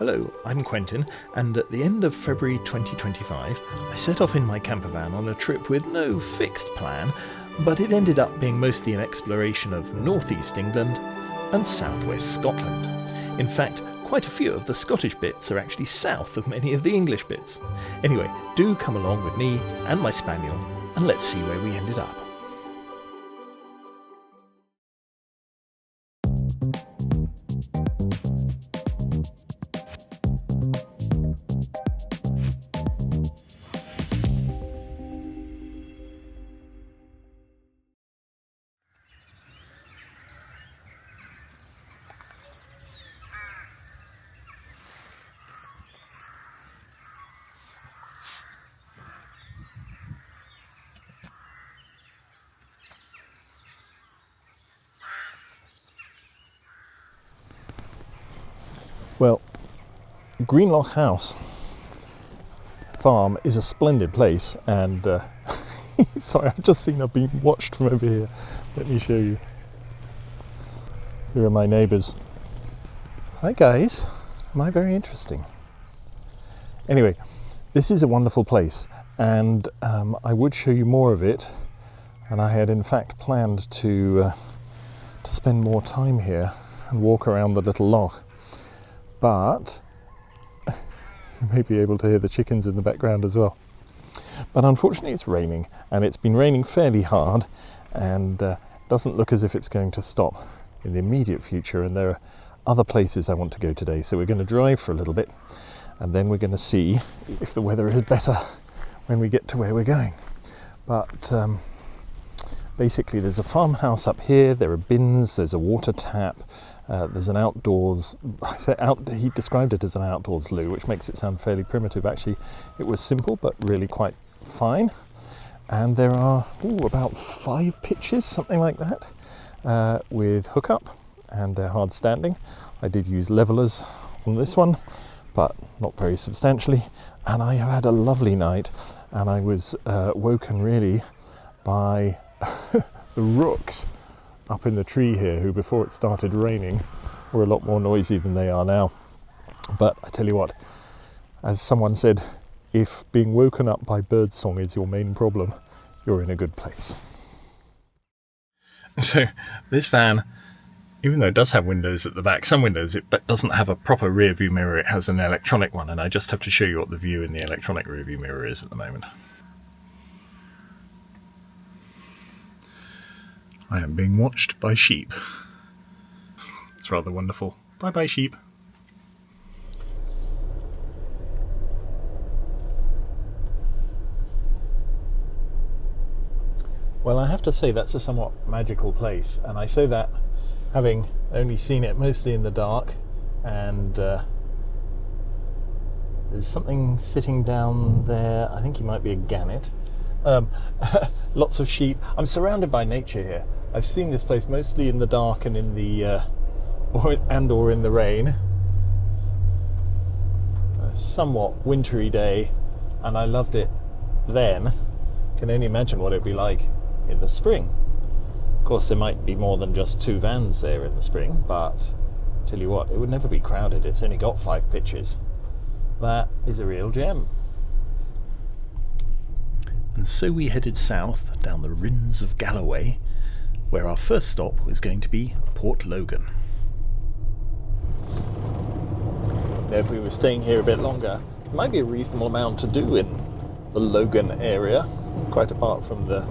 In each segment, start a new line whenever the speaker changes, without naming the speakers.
Hello, I'm Quentin, and at the end of February 2025, I set off in my campervan on a trip with no fixed plan, but it ended up being mostly an exploration of northeast England and southwest Scotland. In fact, quite a few of the Scottish bits are actually south of many of the English bits. Anyway, do come along with me and my spaniel, and let's see where we ended up. Well, Greenloch House Farm is a splendid place, and sorry, I've just seen I've been watched from over here. Let me show you. Here are my neighbours. Hi guys, am I very interesting? Anyway, this is a wonderful place, and I would show you more of it, and I had in fact planned to spend more time here and walk around the little loch. But you may be able to hear the chickens in the background as well. But unfortunately it's raining, and it's been raining fairly hard, and doesn't look as if it's going to stop in the immediate future, and there are other places I want to go today. So we're going to drive for a little bit, and then we're going to see if the weather is better when we get to where we're going. But basically there's a farmhouse up here, there are bins, there's a water tap, there's an outdoors, he described it as an outdoors loo, which makes it sound fairly primitive. Actually, it was simple but really quite fine. And there are about 5 pitches, something like that, with hookup, and they're hard standing. I did use levelers on this one, but not very substantially. And I have had a lovely night, and I was woken really by the rooks up in the tree here, who before it started raining were a lot more noisy than they are now. But I tell you what, as someone said, if being woken up by birdsong is your main problem, you're in a good place. So this van, even though it does have windows at the back, some windows, it doesn't have a proper rear view mirror. It has an electronic one, and I just have to show you what the view in the electronic rear view mirror is at the moment. I am being watched by sheep. It's rather wonderful. Bye bye, sheep. Well, I have to say that's a somewhat magical place, and I say that having only seen it mostly in the dark, and there's something sitting down there. I think he might be a gannet. Lots of sheep. I'm surrounded by nature here. I've seen this place mostly in the dark and in the or in the rain. A somewhat wintry day, and I loved it then. Can only imagine what it'd be like in the spring. Of course, there might be more than just 2 vans there in the spring, but tell you what, it would never be crowded. It's only got 5 pitches. That is a real gem. And so we headed south down the Rins of Galloway, where our first stop was going to be Port Logan. Now, if we were staying here a bit longer, there might be a reasonable amount to do in the Logan area, quite apart from the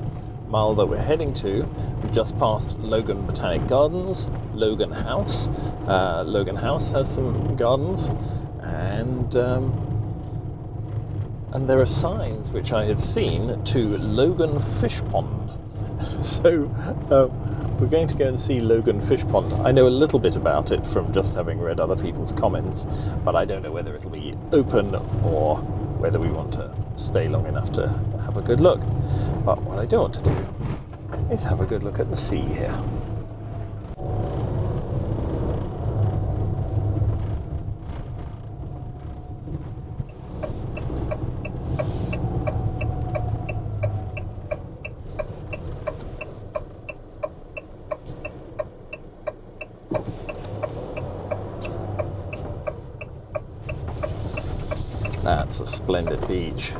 Mull that we're heading to. We just passed Logan Botanic Gardens, Logan House. Logan House has some gardens, and there are signs which I had seen to Logan Fish Pond. So we're going to go and see Logan Fish Pond. I know a little bit about it from just having read other people's comments, but I don't know whether it'll be open or whether we want to stay long enough to have a good look. But what I do want to do is have a good look at the sea here. That's a splendid beach.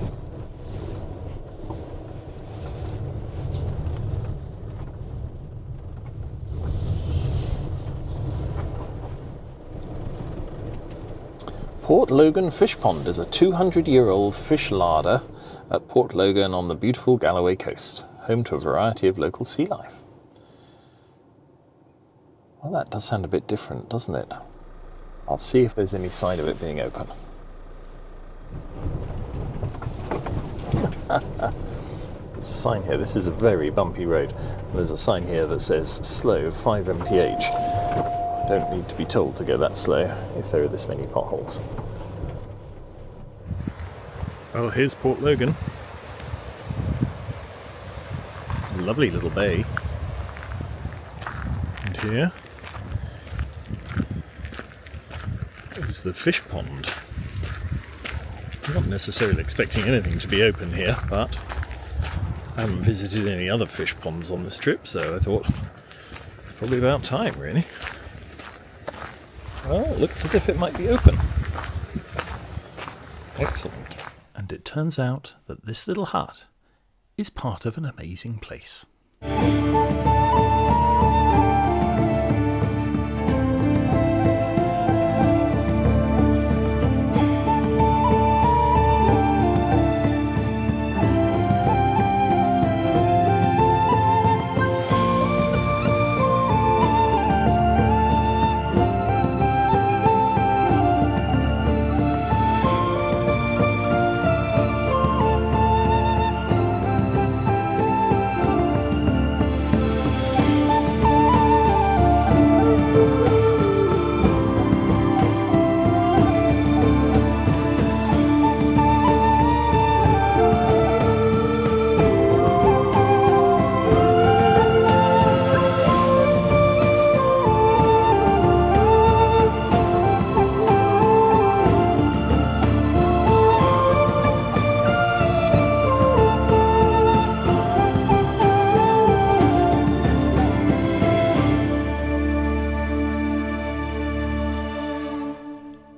Port Logan Fish Pond is a 200-year-old fish larder at Port Logan on the beautiful Galloway coast, home to a variety of local sea life. Well, that does sound a bit different, doesn't it? I'll see if there's any sign of it being open. There's a sign here. This is a very bumpy road. There's a sign here that says slow 5 mph. Don't need to be told to go that slow if there are this many potholes. Well, here's Port Logan. Lovely little bay. And here is the fish pond. I'm not necessarily expecting anything to be open here, but I haven't visited any other fish ponds on this trip, so I thought it's probably about time, really. Well, it looks as if it might be open. Excellent. And it turns out that this little hut is part of an amazing place.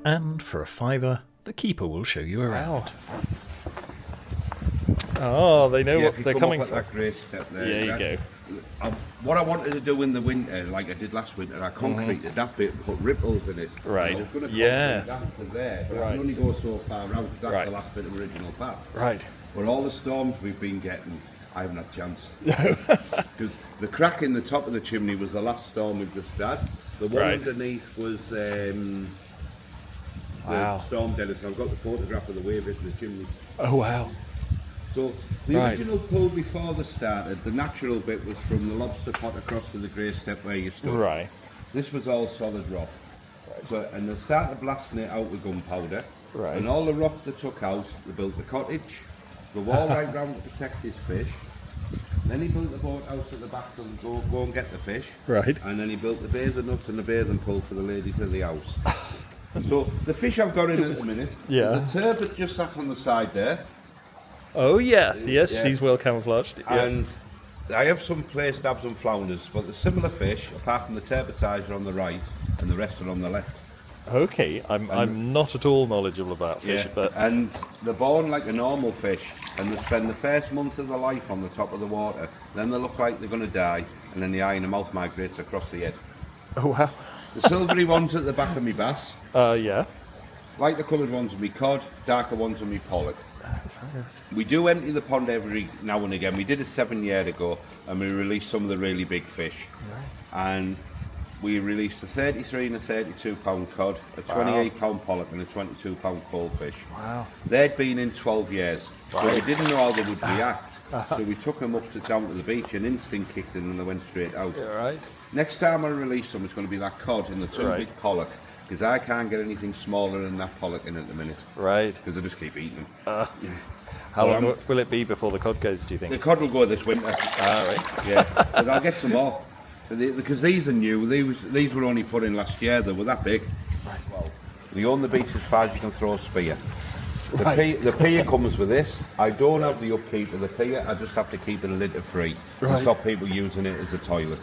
And for a $5, the keeper will show you around. Oh, they know what they're coming for.
That grey step there.
There you go.
What I wanted to do in the winter, like I did last winter, I concreted that bit and put ripples in it.
Right.
I was going to
yes.
that to there, but
right.
I can only go so far around because that's
right.
the last bit of original path.
Right.
But all the storms we've been getting, I haven't had a chance. Because the crack in the top of the chimney was the last storm we've just had. The one
right.
underneath was the
wow.
storm dennis. I've got the photograph of the wave hitting the chimney.
Oh wow.
So the
right.
original pull before they started, the natural bit was from the lobster pot across to the grey step where you stood.
Right.
This was all solid rock. Right. So, and they started blasting it out with gunpowder.
Right.
And all the rock they took out, they built the cottage, the wall right round to protect his fish. Then he built the boat out at the back to go and get the fish.
Right.
And then he built the bathing hut and the bathing pool for the ladies of the house. So the fish I've got in at the minute,
yeah.
the turbot just sat on the side there.
Oh yeah, yes, yeah. He's well camouflaged. Yeah.
And I have some play stabs and flounders, but the similar fish, apart from the turbotizer on the right and the rest are on the left.
Okay, I'm not at all knowledgeable about fish, but
and they're born like a normal fish, and they spend the first month of their life on the top of the water. Then they look like they're going to die, and then the eye in the mouth migrates across the head.
Oh wow!
The silvery ones at the back of me bass.
Yeah.
Like the coloured ones of me cod, darker ones of me pollock. We do empty the pond every now and again. We did it 7 years ago, and we released some of the really big fish. Right. And we released a 33 and a 32 pound cod, a 28 pound pollock, and a 22 pound coalfish.
Wow!
They'd been in 12 years, right. So we didn't know how they would react. So we took them up down to the beach, and instinct kicked in, and they went straight out.
Yeah, right.
Next time I release them, it's going to be that cod and the two
right.
big pollock. Because I can't get anything smaller than that pollock in at the minute. Right. Because I just keep eating them.
How long will it be before the cod goes, do you think?
The cod will go this winter.
Right.
Yeah. But I'll get some more. Because these are new. These were only put in last year. They were that big. Right. Well, they own the beach as far as you can throw a spear. The pier comes with this. I don't have the upkeep of the pier. I just have to keep it litter free and stop people using it as a toilet.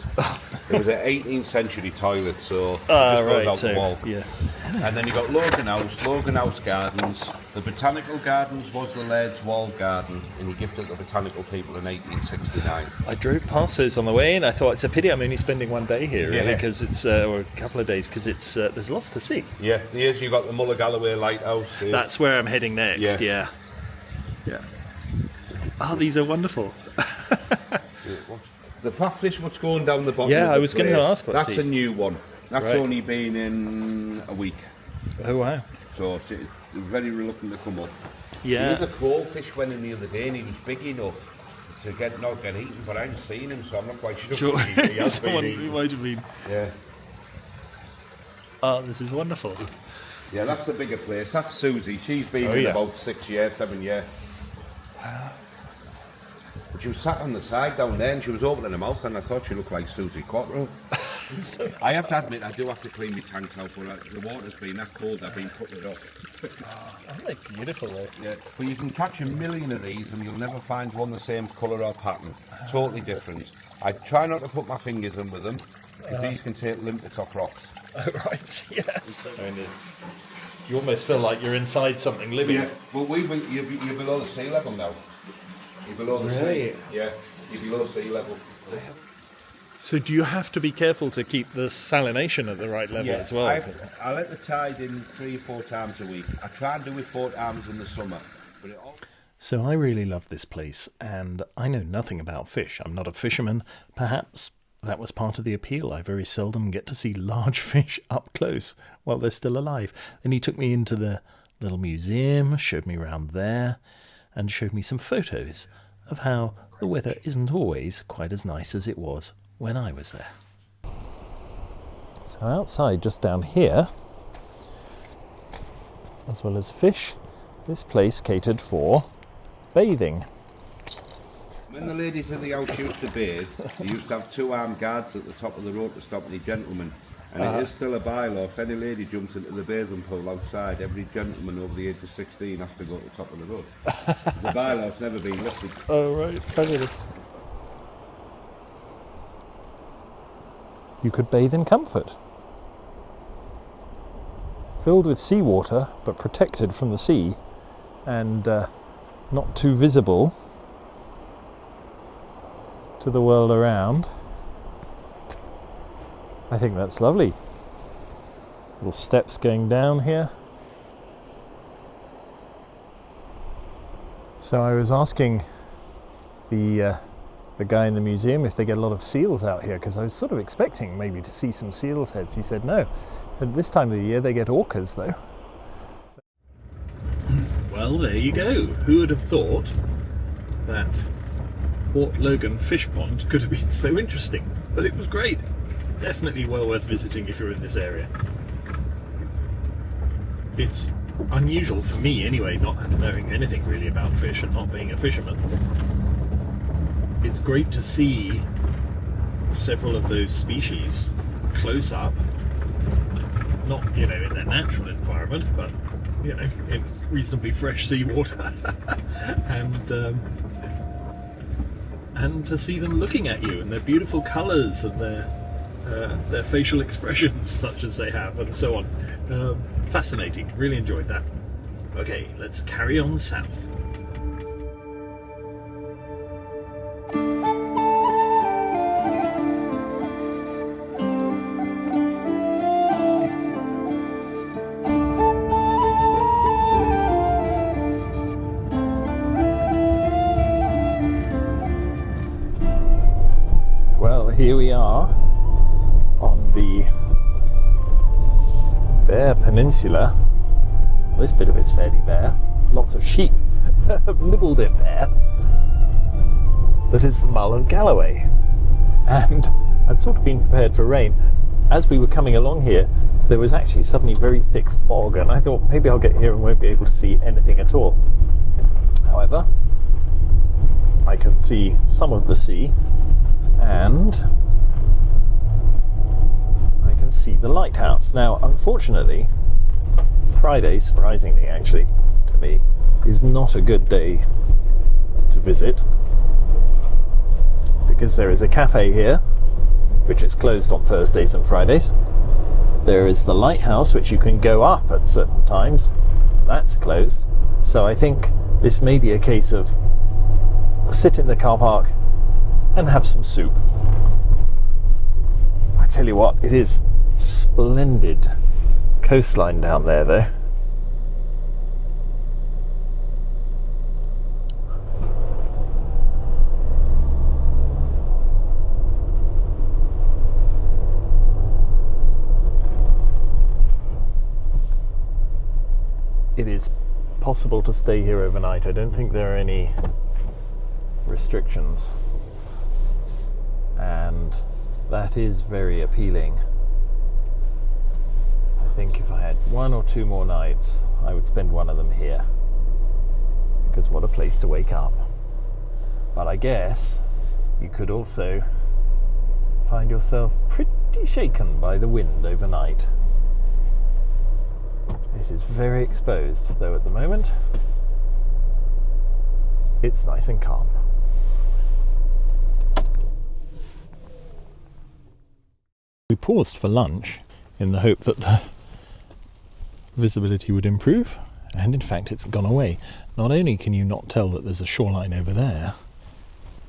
It was an 18th century toilet, so it just goes out the wall.
Yeah.
And then you got Logan House Gardens. The Botanical Gardens was the Laird's Wall Garden, and he gifted the botanical people in 1869.
I drove past those on the way in. I thought it's a pity I'm only spending one day here, really,
Yeah.
because it's or a couple of days, because it's there's lots to see.
Yeah, here's you've got the Mull Galloway Lighthouse. Here.
That's where I'm heading next. Yeah. Oh, these are wonderful.
The flatfish what's going down the bottom.
Yeah,
of the
I was going to
place,
ask what
that's
these.
a new one. That's
Right.
only been in a week,
Oh wow.
so it's very reluctant to come up.
Yeah.
There's a crowfish went in the other day, and he was big enough to not get eaten, but I haven't seen him, so I'm not quite sure.
Sure.
He has
Someone
been
who
eaten.
might have been.
Yeah.
Oh, this is wonderful.
Yeah, that's a bigger place. That's Susie. She's been
Oh,
in
yeah.
about 7 years. But she was sat on the side down there and she was opening her mouth and I thought she looked like Susie Quattro. I have to admit, I do have to clean my tanks out, but the water's been that cold, I've been putting it off.
Aren't they beautiful though?
Yeah. But you can catch a million of these and you'll never find one the same colour or pattern. Totally different. I try not to put my fingers in with them, because these can take limpets off rocks.
Oh, right, yes. I mean, you almost feel like you're inside something living.
Yeah, but you're below the sea level now. You're below the
Really?
sea. Yeah, you're below sea level.
So do you have to be careful to keep the salination at the right level as well?
I let the tide in 3 or 4 times a week. I try and do it 4 times in the summer. But it all...
So I really love this place, and I know nothing about fish. I'm not a fisherman. Perhaps that was part of the appeal. I very seldom get to see large fish up close while they're still alive. Then he took me into the little museum, showed me around there, and showed me some photos of how the weather isn't always quite as nice as it was when I was there. So outside, just down here, as well as fish, this place catered for bathing.
When the ladies in the house used to bathe, they used to have 2 armed guards at the top of the road to stop any gentlemen. And it is still a bylaw, if any lady jumps into the bathing pool outside, every gentleman over the age of 16 has to go to the top of the road. The bylaw's never been lifted.
Oh, right. Fabulous. You could bathe in comfort. Filled with seawater, but protected from the sea, and not too visible to the world around. I think that's lovely. Little steps going down here. So I was asking the guy in the museum if they get a lot of seals out here, because I was sort of expecting maybe to see some seals' heads. He said no. At this time of the year they get orcas though. Well, there you go. Who would have thought that Port Logan fish pond could have been so interesting? But it was great. Definitely well worth visiting if you're in this area. It's unusual for me anyway, not knowing anything really about fish and not being a fisherman. It's great to see several of those species close up, not, in their natural environment, but, in reasonably fresh seawater, and to see them looking at you and their beautiful colours and their facial expressions such as they have and so on. Fascinating, really enjoyed that. Okay, let's carry on south. Well, here we are on the bare peninsula. This bit of it's fairly bare. Lots of sheep have nibbled it bare. That is the Mull of Galloway. And I'd sort of been prepared for rain. As we were coming along here, there was actually suddenly very thick fog, and I thought maybe I'll get here and won't be able to see anything at all. However, I can see some of the sea, and I can see the lighthouse. Now, unfortunately, Friday, surprisingly actually, to me, is not a good day to visit, because there is a cafe here, which is closed on Thursdays and Fridays, there is the lighthouse, which you can go up at certain times. That's closed. So I think this may be a case of sit in the car park and have some soup. I tell you what, it is splendid coastline down there though. It is possible to stay here overnight. I don't think there are any restrictions, and that is very appealing. I think if I had 1 or 2 more nights, I would spend one of them here, because what a place to wake up. But I guess you could also find yourself pretty shaken by the wind overnight. This is very exposed, though at the moment it's nice and calm. We paused for lunch in the hope that the visibility would improve, and in fact it's gone away. Not only can you not tell that there's a shoreline over there,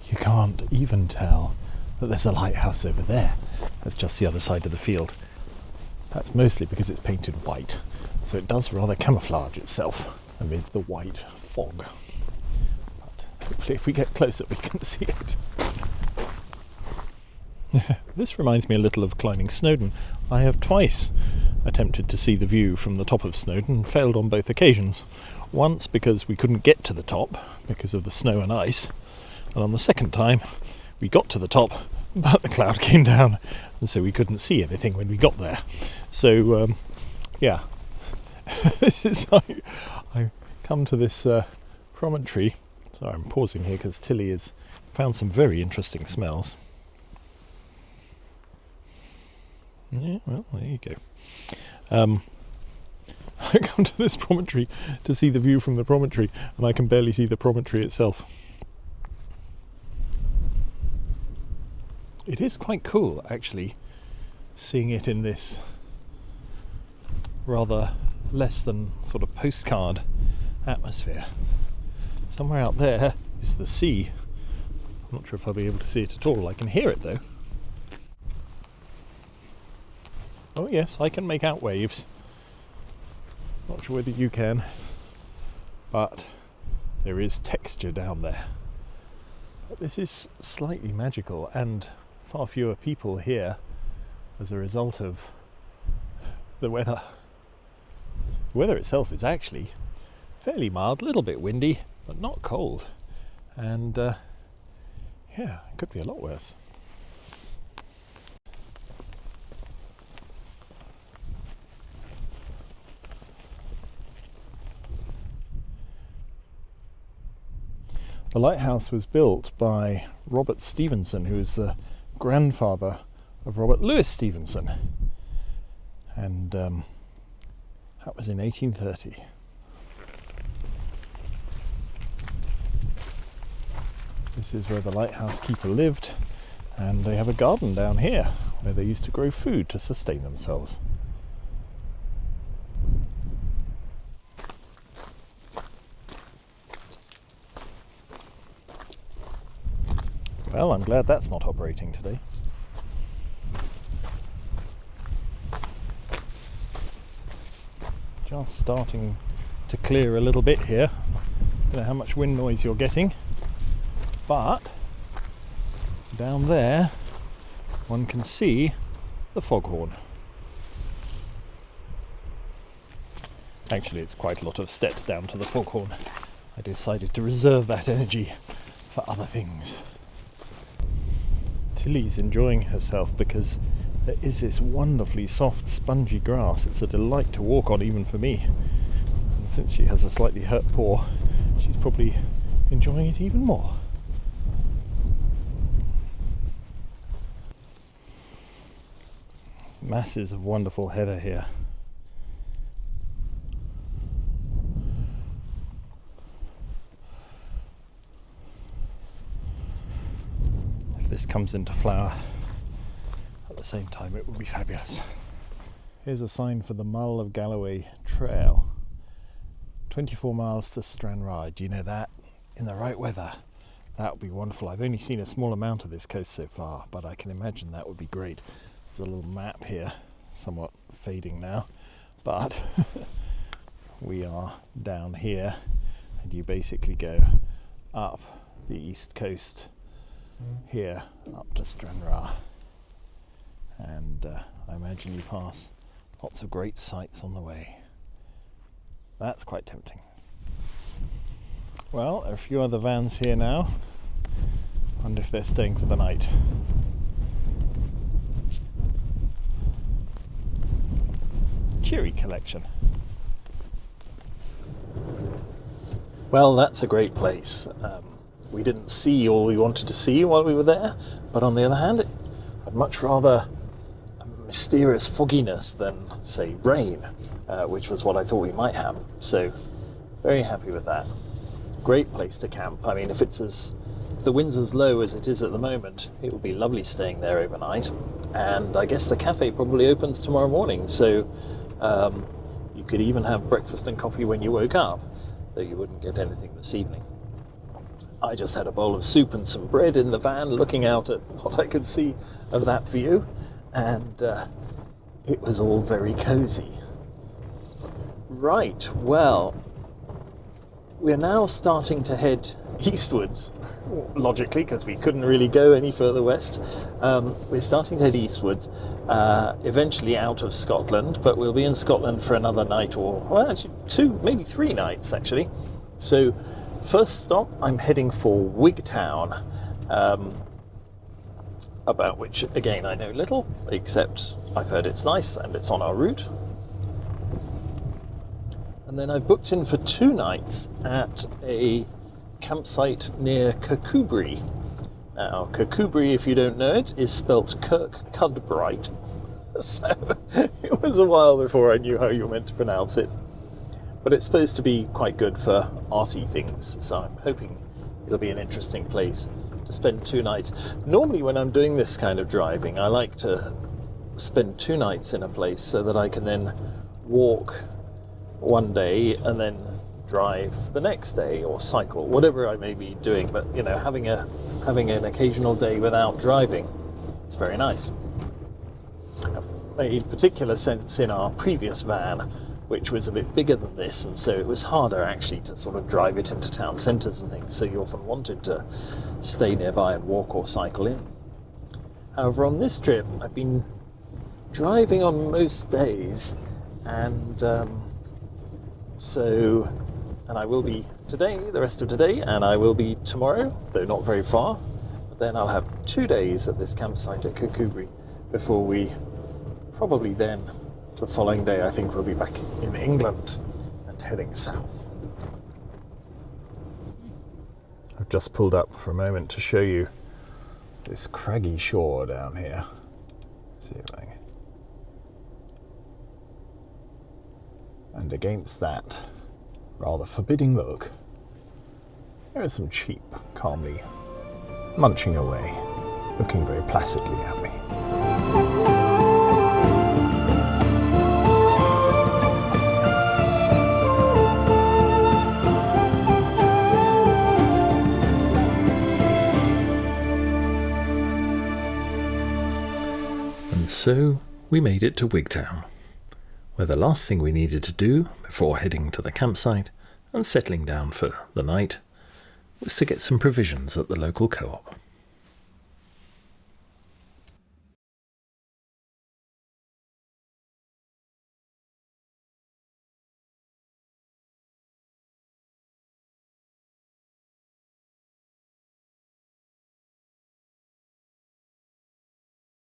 you can't even tell that there's a lighthouse over there. That's just the other side of the field. That's mostly because it's painted white, so it does rather camouflage itself amidst the white fog. But hopefully if we get closer we can see it. This reminds me a little of climbing Snowdon. I have twice attempted to see the view from the top of Snowdon and failed on both occasions. Once because we couldn't get to the top because of the snow and ice, and on the second time we got to the top but the cloud came down and so we couldn't see anything when we got there. So yeah, this is I come to this promontory. Sorry, I'm pausing here because Tilly has found some very interesting smells. Yeah, well, there you go. I come to this promontory to see the view from the promontory, and I can barely see the promontory itself. It is quite cool, actually, seeing it in this rather less than sort of postcard atmosphere. Somewhere out there is the sea. I'm not sure if I'll be able to see it at all. I can hear it though. Oh yes, I can make out waves. Not sure whether you can, but there is texture down there. But this is slightly magical, and far fewer people here as a result of the weather. The weather itself is actually fairly mild, a little bit windy, but not cold. And yeah, it could be a lot worse. The lighthouse was built by Robert Stevenson, who is the grandfather of Robert Louis Stevenson, and that was in 1830. This is where the lighthouse keeper lived, and they have a garden down here where they used to grow food to sustain themselves. Well, I'm glad that's not operating today. Just starting to clear a little bit here. I don't know how much wind noise you're getting, but down there one can see the foghorn. Actually, it's quite a lot of steps down to the foghorn. I decided to reserve that energy for other things. Tilly's enjoying herself because there is this wonderfully soft, spongy grass. It's a delight to walk on, even for me. And since she has a slightly hurt paw, she's probably enjoying it even more. Masses of wonderful heather here. If this comes into flower at the same time, it would be fabulous. Here's a sign for the Mull of Galloway Trail. 24 miles to Stranraer. Do you know that? In the right weather, that would be wonderful. I've only seen a small amount of this coast so far, but I can imagine that would be great. There's a little map here, somewhat fading now, but we are down here, and you basically go up the east coast here up to Stranraer, and I imagine you pass lots of great sights on the way. That's quite tempting. Well, there are a few other vans here now. Wonder if they're staying for the night. Cheery collection. Well, that's a great place. We didn't see all we wanted to see while we were there, but on the other hand, I'd much rather a mysterious fogginess than, say, rain, which was what I thought we might have. So, very happy with that. Great place to camp. I mean, if the wind's as low as it is at the moment, it would be lovely staying there overnight. And I guess the cafe probably opens tomorrow morning, so you could even have breakfast and coffee when you woke up, though you wouldn't get anything this evening. I just had a bowl of soup and some bread in the van, looking out at what I could see of that view, and it was all very cosy. Right, well, we're now starting to head eastwards, logically, because we couldn't really go any further west. We're starting to head eastwards, eventually out of Scotland, but we'll be in Scotland for another night, or, well, actually 2, maybe 3 nights, actually. So, first stop, I'm heading for Wigtown, about which, again, I know little, except I've heard it's nice and it's on our route. And then I booked in for 2 nights at a campsite near Kirkcudbright. Now, Kirkcudbright, if you don't know it, is spelt Kirkcudbright. So it was a while before I knew how you were meant to pronounce it. But it's supposed to be quite good for arty things, so I'm hoping it'll be an interesting place to spend 2 nights. Normally when I'm doing this kind of driving, I like to spend 2 nights in a place so that I can then walk one day and then drive the next day, or cycle, whatever I may be doing. But you know, having an occasional day without driving, it's very nice. It made particular sense in our previous van, which was a bit bigger than this, and so it was harder actually to sort of drive it into town centres and things, so you often wanted to stay nearby and walk or cycle in. However, on this trip I've been driving on most days, and and I will be today, the rest of today, and I will be tomorrow, though not very far. But then I'll have 2 days at this campsite at Kirkcudbright before we, probably then, the following day, I think we'll be back in England and heading south. I've just pulled up for a moment to show you this craggy shore down here. See if I can. And against that rather forbidding look, there is some sheep calmly munching away, looking very placidly at me. And so we made it to Wigtown, where the last thing we needed to do before heading to the campsite and settling down for the night was to get some provisions at the local co-op.